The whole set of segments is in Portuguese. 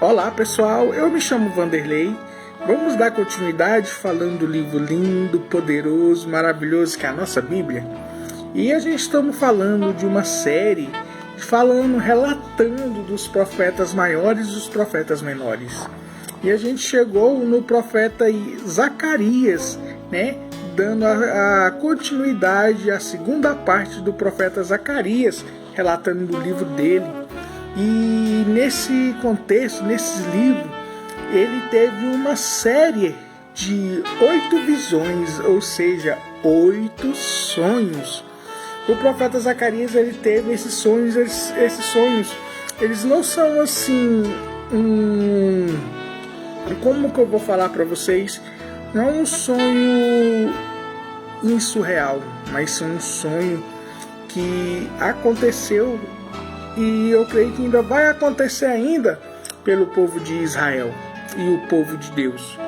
Olá pessoal, eu me chamo Vanderlei. Vamos dar continuidade falando do livro lindo, poderoso, maravilhoso que é a nossa Bíblia. E a gente estamos falando de uma série, relatando dos profetas maiores e dos profetas menores. E a gente chegou no profeta Zacarias, né? Dando a continuidade à segunda parte do profeta Zacarias, relatando do livro dele. E nesse contexto, nesse livro, ele teve uma série de 8 visões, ou seja, 8 sonhos. O profeta Zacarias, ele teve esses sonhos, eles não são assim, como que eu vou falar para vocês, não é um sonho insurreal, mas é um sonho que aconteceu e eu creio que ainda vai acontecer ainda pelo povo de Israel e o povo de Deus.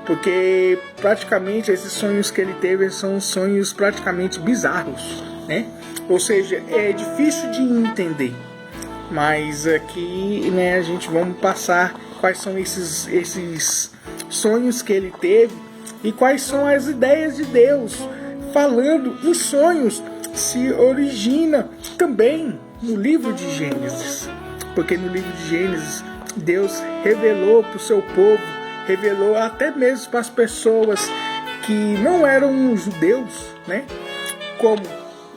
Porque praticamente esses sonhos que ele teve são sonhos praticamente bizarros, né? Ou seja, é difícil de entender. Mas aqui, né, a gente vamos passar quais são esses sonhos que ele teve e quais são as ideias de Deus. Falando em sonhos, se origina também no livro de Gênesis. Porque no livro de Gênesis, Deus revelou para o seu povo, revelou até mesmo para as pessoas que não eram judeus, né? Como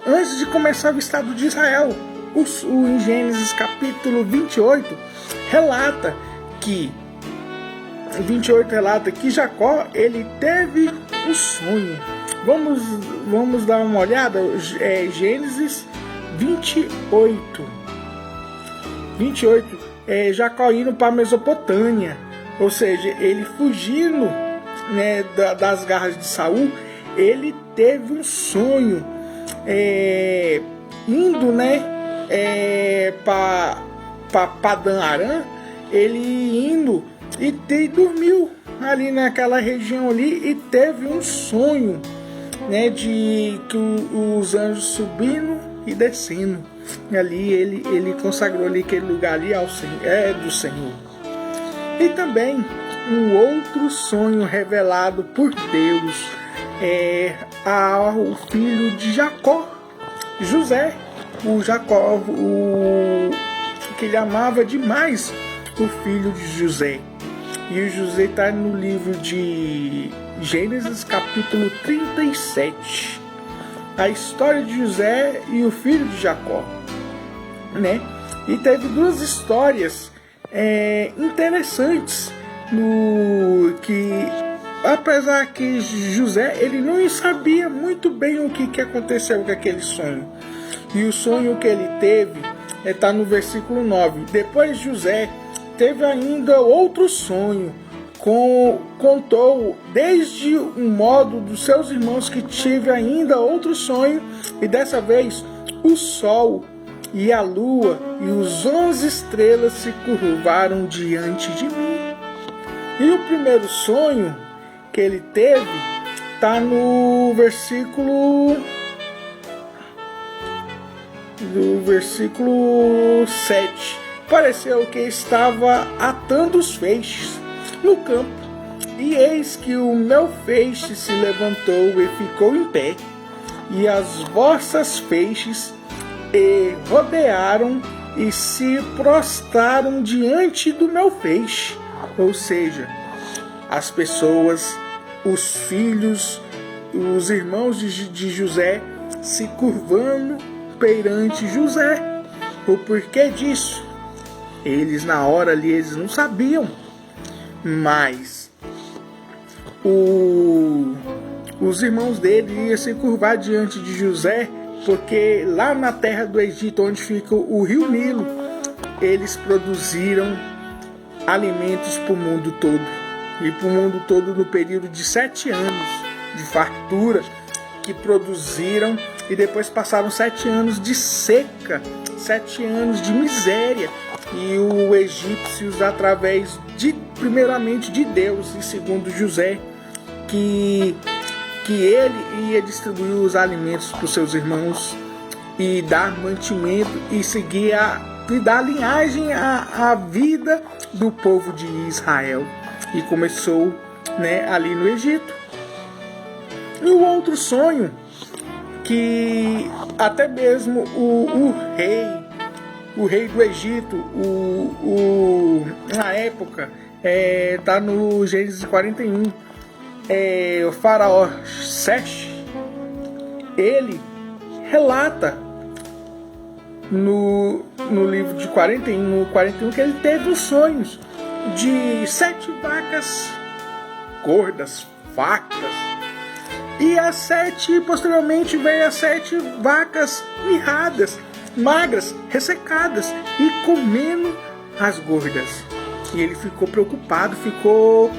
antes de começar o Estado de Israel, em Gênesis capítulo 28, relata que Jacó, ele teve um sonho. Vamos dar uma olhada, Gênesis 28, Jacó indo para a Mesopotâmia, ou seja, ele fugindo, né, das garras de Saul. Ele teve um sonho, indo, né, para Padã Arã, ele indo e dormiu ali naquela região ali e teve um sonho, né, de que os anjos subindo e descendo. E ali ele consagrou ali aquele lugar ali ao Senhor, do Senhor. E também um outro sonho revelado por Deus ao filho de Jacó, José. O Jacó, que ele amava demais o filho de José. E o José está no livro de Gênesis capítulo 37. A história de José e o filho de Jacó, né? E teve duas histórias interessantes, que apesar que José, ele não sabia muito bem o que aconteceu com aquele sonho. E o sonho que ele teve está no versículo 9. Depois José teve ainda outro sonho, contou desde um modo dos seus irmãos que tive ainda outro sonho, e dessa vez o sol e a lua e os 11 estrelas se curvaram diante de mim. E o primeiro sonho que ele teve está no versículo 7. Pareceu que estava atando os feixes no campo, e eis que o meu feixe se levantou e ficou em pé, e as vossas feixes rodearam e se prostraram diante do meu feixe. Ou seja, as pessoas, os filhos, os irmãos de José se curvando perante José. O porquê disso? Eles na hora ali, eles não sabiam, mas os irmãos dele iam se curvar diante de José, porque lá na terra do Egito, onde fica o rio Nilo, eles produziram alimentos para o mundo todo, e para o mundo todo no período de 7 anos de fartura que produziram, e depois passaram 7 anos de seca, 7 anos de miséria. E os egípcios, através primeiramente de Deus e segundo José, que ele ia distribuir os alimentos para os seus irmãos e dar mantimento e seguir e dar linhagem à vida do povo de Israel. E começou, né, ali no Egito. E o outro sonho, que até mesmo o rei do Egito, na época, está no Gênesis 41, o faraó Sesh, ele relata no livro de 41, que ele teve os sonhos de 7 vacas gordas, fartas, e posteriormente veio as 7 vacas mirradas, magras, ressecadas e comendo as gordas. E ele ficou preocupado, ficou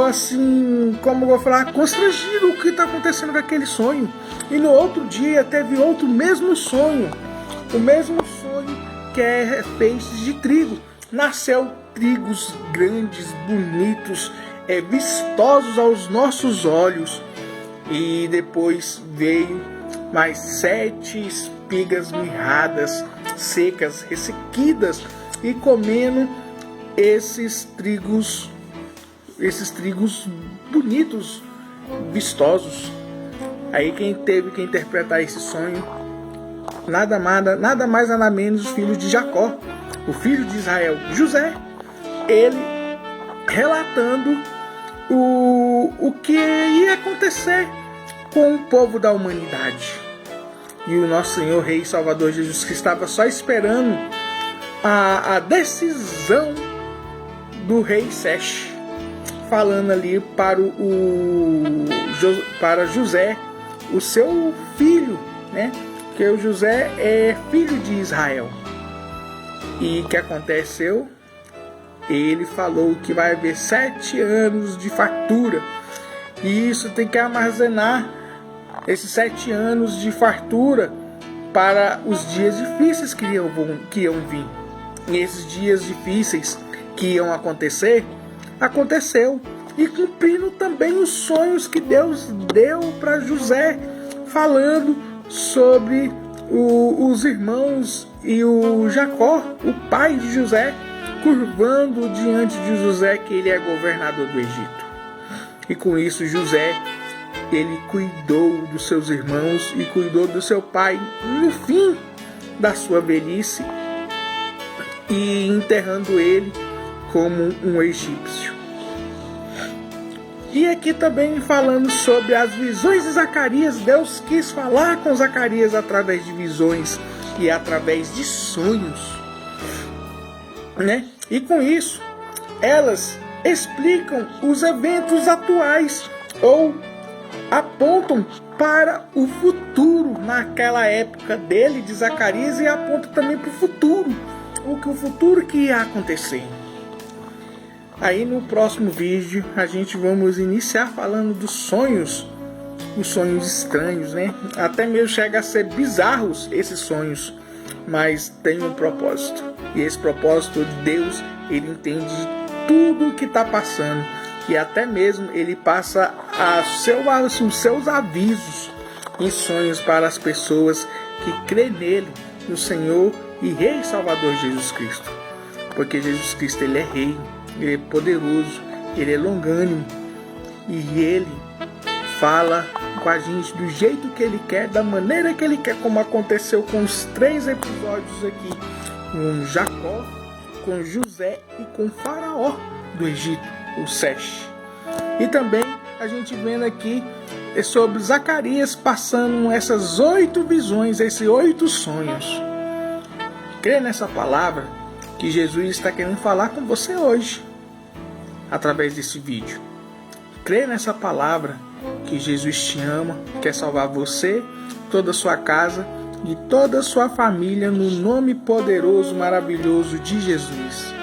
assim, como eu vou falar, constrangido o que está acontecendo com aquele sonho. E no outro dia teve outro mesmo sonho, o mesmo sonho, que é feixes de trigo. Nasceu trigos grandes, bonitos, vistosos aos nossos olhos. E depois veio mais 7 espigas mirradas, secas, ressequidas, e comendo esses trigos bonitos, vistosos. Aí quem teve que interpretar esse sonho, nada mais nada menos, o filho de Jacó, o filho de Israel, José, ele relatando o que ia acontecer com o povo da humanidade. E o nosso Senhor, Rei e Salvador Jesus Cristo, estava só esperando a decisão do rei Sesh, falando ali para José, o seu filho, né? Porque o José é filho de Israel. E o que aconteceu? Ele falou que vai haver 7 anos de fartura. E isso tem que armazenar esses 7 anos de fartura para os dias difíceis que iam vir. E esses dias difíceis que iam acontecer, aconteceu. E cumprindo também os sonhos que Deus deu para José, falando sobre os irmãos e o Jacó, o pai de José, curvando diante de José que ele é governador do Egito. E com isso José, ele cuidou dos seus irmãos e cuidou do seu pai no fim da sua velhice, e enterrando ele como um egípcio. E aqui também falando sobre as visões de Zacarias. Deus quis falar com Zacarias através de visões e através de sonhos, né? E com isso, elas explicam os eventos atuais ou apontam para o futuro naquela época dele, de Zacarias, e apontam também para o futuro, o futuro que ia acontecer. Aí no próximo vídeo a gente vamos iniciar falando dos sonhos, os sonhos estranhos, né? Até mesmo chega a ser bizarros esses sonhos, mas tem um propósito. E esse propósito de Deus, ele entende tudo o que está passando, e até mesmo ele passa os seus avisos em sonhos para as pessoas que crêem nele, no Senhor e Rei e Salvador Jesus Cristo. Porque Jesus Cristo, ele é Rei, ele é poderoso, ele é longânimo, e ele fala com a gente do jeito que ele quer, da maneira que ele quer, como aconteceu com os 3 episódios aqui, com Jacó, com José e com Faraó do Egito, o Sesh. E também a gente vendo aqui sobre Zacarias passando essas 8 visões, esses 8 sonhos. Crê nessa palavra que Jesus está querendo falar com você hoje, através desse vídeo. Crê nessa palavra que Jesus te ama, quer salvar você, toda a sua casa e toda a sua família, no nome poderoso, maravilhoso de Jesus.